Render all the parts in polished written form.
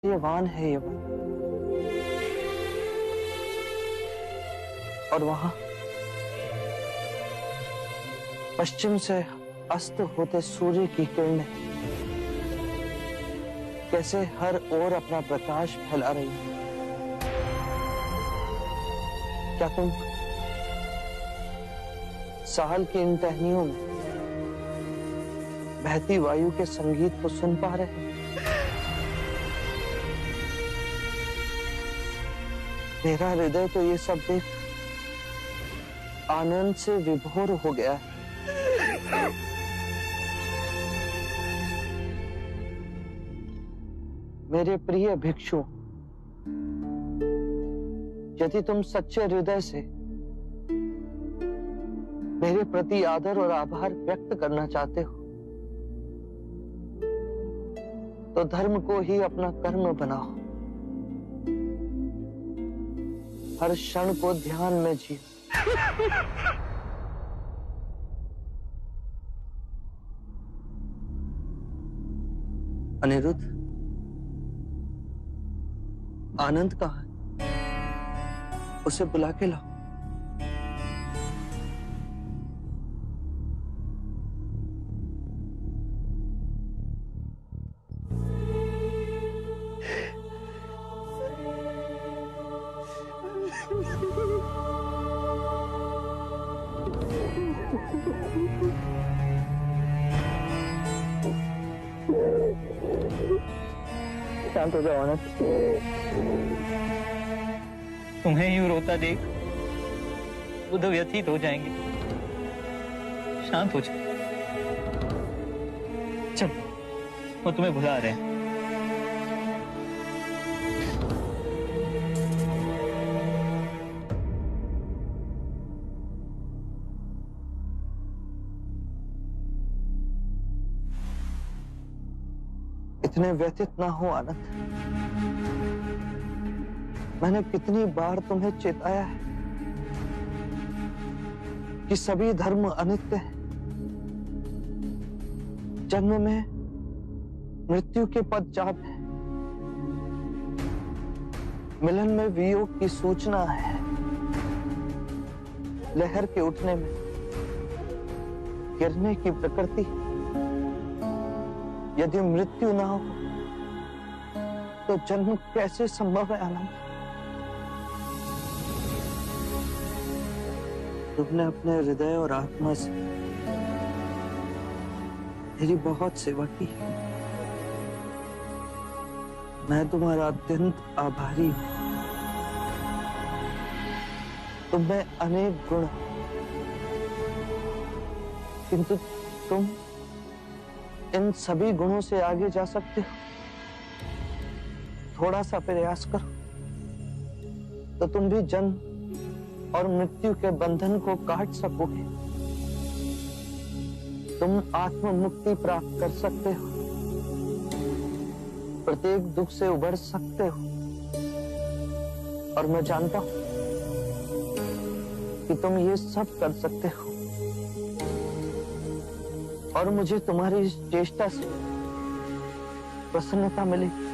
सत्यवान है ये वन, और वहां पश्चिम से अस्त होते सूर्य की किरणें कैसे हर ओर अपना प्रकाश फैला रही है। क्या तुम साल की इन टहनियों में बहती वायु के संगीत को सुन पा रहे हैं? मेरा हृदय तो ये सब देख आनंद से विभोर हो गया है। मेरे प्रिय भिक्षु, यदि तुम सच्चे हृदय से मेरे प्रति आदर और आभार व्यक्त करना चाहते हो तो धर्म को ही अपना कर्म बनाओ, हर क्षण को ध्यान में जियो। अनिरुद्ध, आनंद कहाँ है? उसे बुला के लाओ। शांत हो जाओ आनंद। तुम्हें यूं रोता देख बुध व्यथित हो जाएंगे। शांत हो जाओ। चल, वो तुम्हें बुला रहे हैं। इतने व्यथित ना हो आनंद। मैंने कितनी बार तुम्हें चेताया है कि सभी धर्म अनित्य है। जन्म में मृत्यु के पश्चात है, मिलन में वियोग की सूचना है, लहर के उठने में गिरने की प्रकृति। यदि मृत्यु ना हो तो जन्म कैसे संभव है आनंद? तुमने अपने हृदय और आत्मा से मेरी बहुत सेवा की है। मैं तुम्हारा अत्यंत आभारी हूं। तुम में अनेक गुण, किंतु तुम इन सभी गुणों से आगे जा सकते हो। थोड़ा सा प्रयास करो तो तुम भी जन्म और मृत्यु के बंधन को काट सकोगे। तुम आत्म मुक्ति प्राप्त कर सकते हो, प्रत्येक दुख से उबर सकते हो। और मैं जानता हूं कि तुम ये सब कर सकते हो, और मुझे तुम्हारी इस चेष्टा से प्रसन्नता मिलेगी।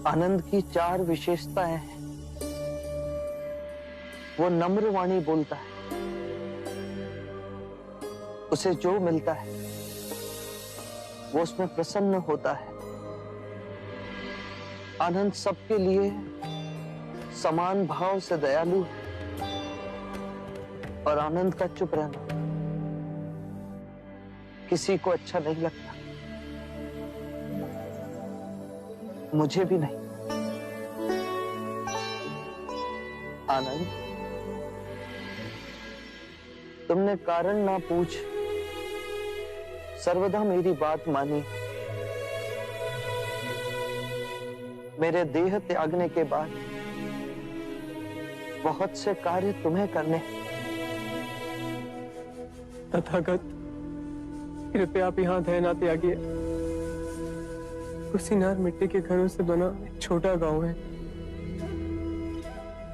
आनंद की 4 विशेषताएं हैं। वो नम्र वाणी बोलता है, उसे जो मिलता है वो उसमें प्रसन्न होता है। आनंद सबके लिए समान भाव से दयालु है, और आनंद का चुप रहना किसी को अच्छा नहीं लगता, मुझे भी नहीं। आनंद, तुमने कारण ना पूछ सर्वदा मेरी बात मानी। मेरे देह त्यागने के बाद बहुत से कार्य तुम्हें करने। तथागत, कृपया आप यहाँ दया ना त्यागिए। कुशीनार मिट्टी के घरों से बना एक छोटा गांव है।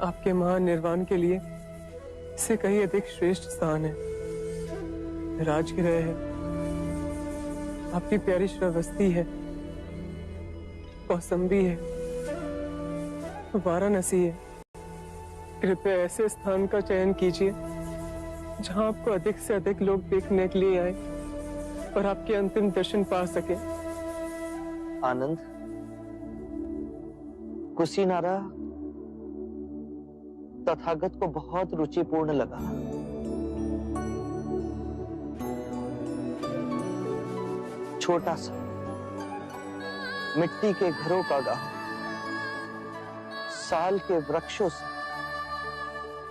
आपके महान निर्वाण के लिए इससे कहीं अधिक श्रेष्ठ स्थान है। राजगृह है, आपकी प्यारी श्रावस्ती है, कौसंबी है, वाराणसी है। कृपया ऐसे स्थान का चयन कीजिए जहां आपको अधिक से अधिक लोग देखने के लिए आए और आपके अंतिम दर्शन पा सके। आनंद, कुशीनारा तथागत को बहुत रुचिपूर्ण लगा। छोटा सा मिट्टी के घरों का गांव, साल के वृक्षों से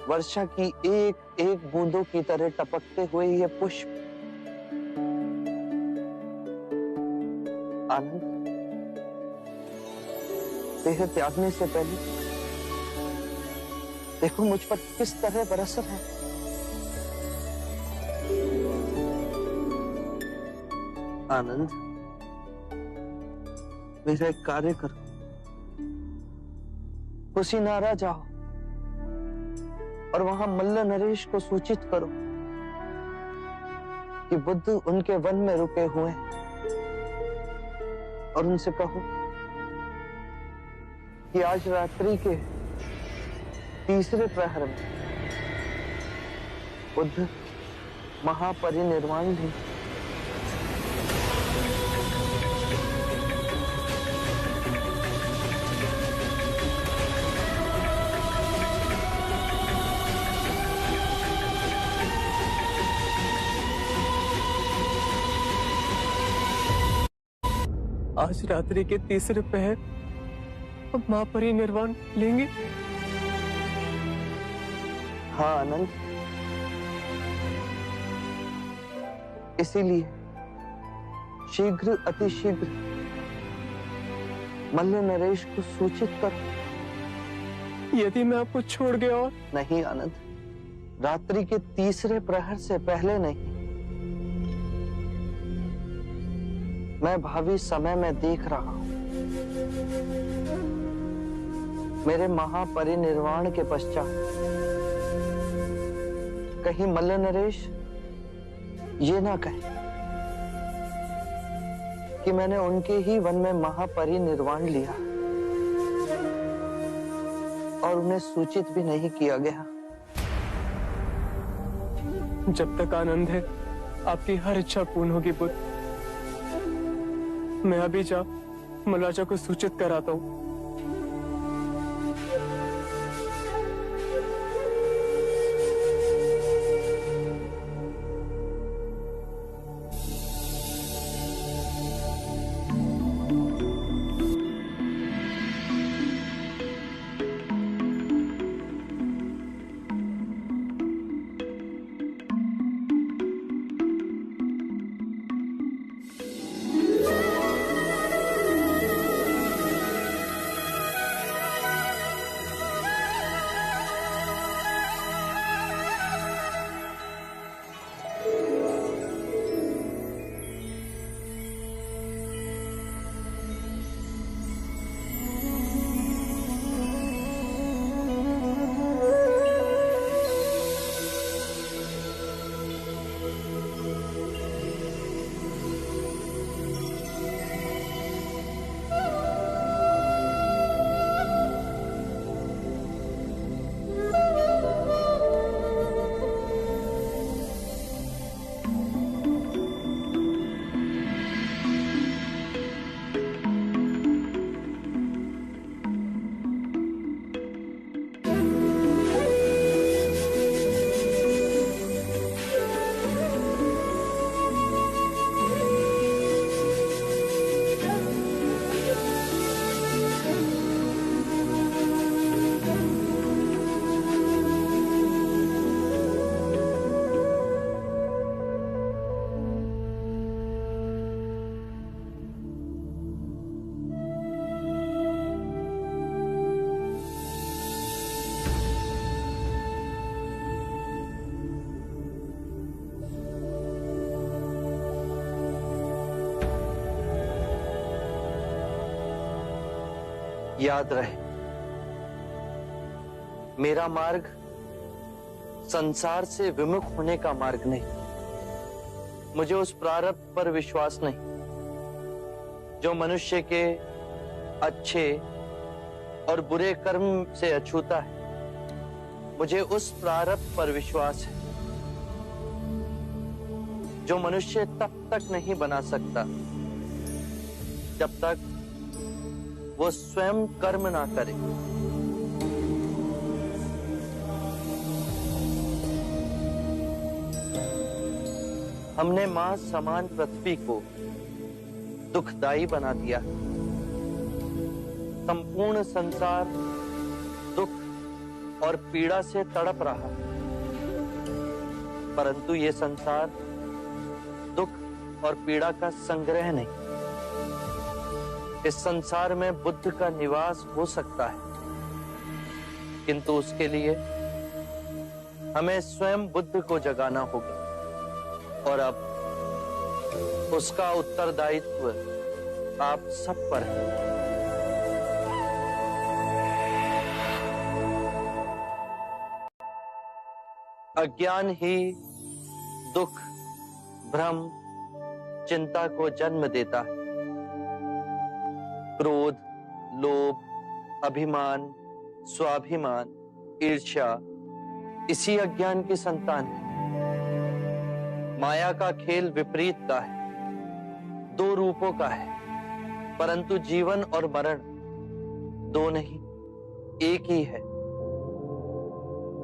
वर्षा की एक एक बूंदों की तरह टपकते हुए ये पुष्प। आनंद, देह त्यागने से पहले देखो मुझ पर किस तरह बरस रहा है। आनंद, मेरा एक कार्य करो, कुशीनारा जाओ और वहां मल्ल नरेश को सूचित करो कि बुद्ध उनके वन में रुके हुए हैं, और उनसे कहो कि आज रात्रि के तीसरे प्रहर में बुद्ध महापरिनिर्वाण लें। आज रात्रि के तीसरे पहर अब मां परिनिर्वाण लेंगे। हाँ आनंद, इसीलिए शीघ्र अतिशीघ्र मल्ल नरेश को सूचित कर। यदि मैं आपको छोड़ गया और नहीं आनंद, रात्रि के तीसरे प्रहर से पहले नहीं। मैं भावी समय में देख रहा हूं, मेरे महापरिनिर्वाण के पश्चात कहीं मल्ल नरेश ये ना कहे कि मैंने उनके ही वन में महापरिनिर्वाण लिया और उन्हें सूचित भी नहीं किया गया। जब तक आनंद है आपकी हर इच्छा पूर्ण होगी बुद्ध। मैं अभी जा मलाजा को सूचित कराता हूं। याद रहे, मेरा मार्ग संसार से विमुख होने का मार्ग नहीं। मुझे उस प्रारब्ध पर विश्वास नहीं जो मनुष्य के अच्छे और बुरे कर्म से अछूता है, मुझे उस प्रारब्ध पर विश्वास है जो मनुष्य तब तक नहीं बना सकता जब तक वो स्वयं कर्म ना करे। हमने मां समान पृथ्वी को दुखदाई बना दिया। संपूर्ण संसार दुख और पीड़ा से तड़प रहा, परंतु ये संसार दुख और पीड़ा का संग्रह नहीं। इस संसार में बुद्ध का निवास हो सकता है, किंतु उसके लिए हमें स्वयं बुद्ध को जगाना होगा, और अब उसका उत्तरदायित्व आप सब पर है। अज्ञान ही दुख, भ्रम, चिंता को जन्म देता है। क्रोध, लोभ, अभिमान, स्वाभिमान, ईर्ष्या इसी अज्ञान की संतान है। माया का खेल विपरीत का है, दो रूपों का है, परंतु जीवन और मरण दो नहीं, एक ही है।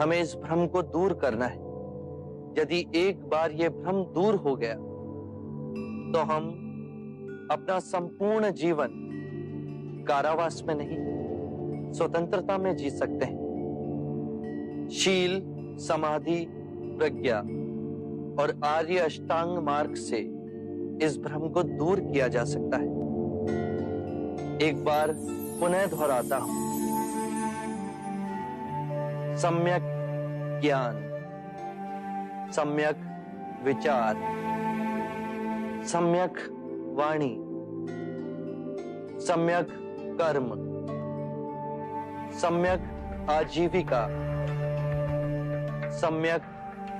हमें इस भ्रम को दूर करना है। यदि एक बार यह भ्रम दूर हो गया तो हम अपना संपूर्ण जीवन कारावास में नहीं, स्वतंत्रता में जी सकते हैं। शील, समाधि, प्रज्ञा और आर्य अष्टांग मार्ग से इस भ्रम को दूर किया जा सकता है। एक बार पुनः दोहराता हूं, सम्यक ज्ञान, सम्यक विचार, सम्यक वाणी, सम्यक कर्म, सम्यक आजीविका, सम्यक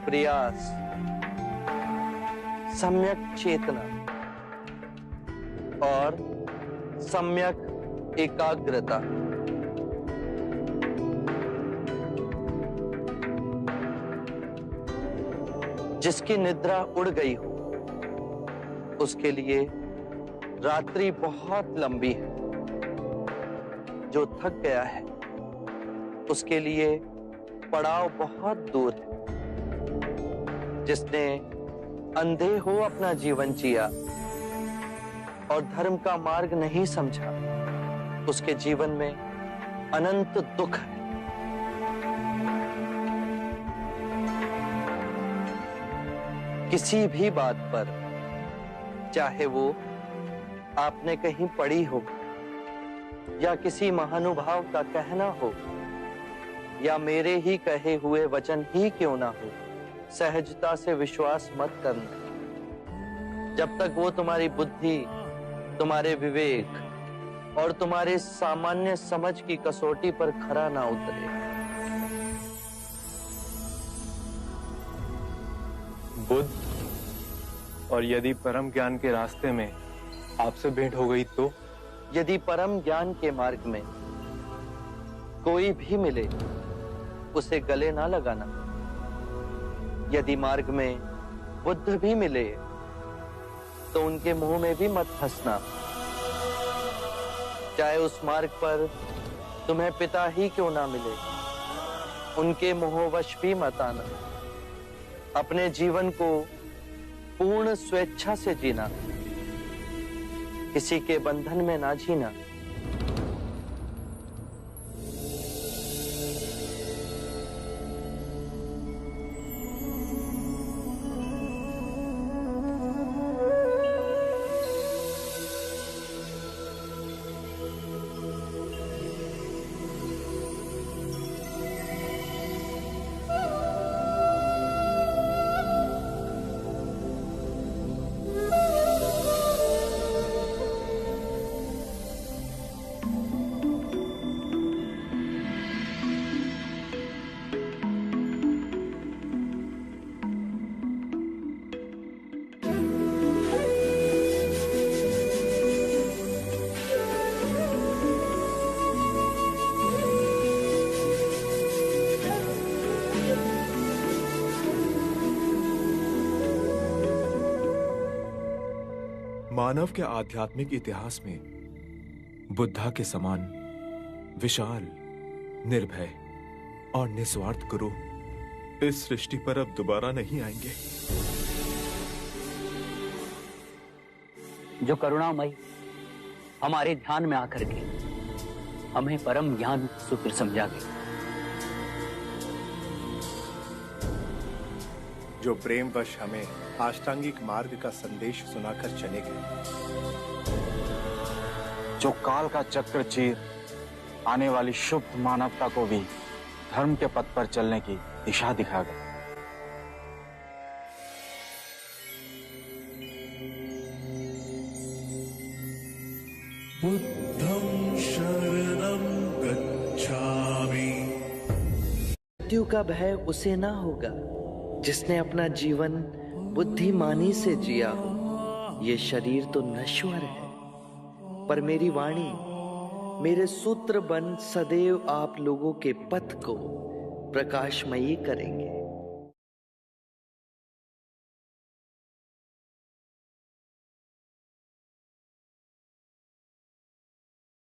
प्रयास, सम्यक चेतना और सम्यक एकाग्रता। जिसकी निद्रा उड़ गई हो उसके लिए रात्रि बहुत लंबी है। जो थक गया है उसके लिए पड़ाव बहुत दूर है। जिसने अंधे हो अपना जीवन जिया और धर्म का मार्ग नहीं समझा, उसके जीवन में अनंत दुख है। किसी भी बात पर, चाहे वो आपने कहीं पढ़ी हो या किसी महानुभाव का कहना हो या मेरे ही कहे हुए वचन ही क्यों ना हो, सहजता से विश्वास मत करना जब तक वो तुम्हारी बुद्धि, तुम्हारे विवेक और तुम्हारे सामान्य समझ की कसौटी पर खरा ना उतरे। बुद्ध, और यदि परम ज्ञान के रास्ते में आपसे भेंट हो गई तो? यदि परम ज्ञान के मार्ग में कोई भी मिले उसे गले ना लगाना। यदि मार्ग में बुद्ध भी मिले तो उनके मुंह में भी मत हंसना। चाहे उस मार्ग पर तुम्हें पिता ही क्यों ना मिले, उनके मोहवश भी मत आना। अपने जीवन को पूर्ण स्वेच्छा से जीना, किसी के बंधन में ना जीना। मानव के आध्यात्मिक इतिहास में बुद्धा के समान विशाल, निर्भय और निस्वार्थ गुरु इस सृष्टि पर अब दोबारा नहीं आएंगे। जो करुणामयी हमारे ध्यान में आकर के हमें परम ज्ञान सूत्र समझा गए, जो प्रेमवश हमें अष्टांगिक मार्ग का संदेश सुनाकर चले गए, जो काल का चक्र चीर आने वाली शुभ मानवता को भी धर्म के पथ पर चलने की दिशा दिखा गए। बुद्धं शरणं गच्छामि। मृत्यु का भय उसे ना होगा जिसने अपना जीवन बुद्धिमानी से जिया हो। ये शरीर तो नश्वर है, पर मेरी वाणी, मेरे सूत्र बन सदैव आप लोगों के पथ को प्रकाशमयी करेंगे।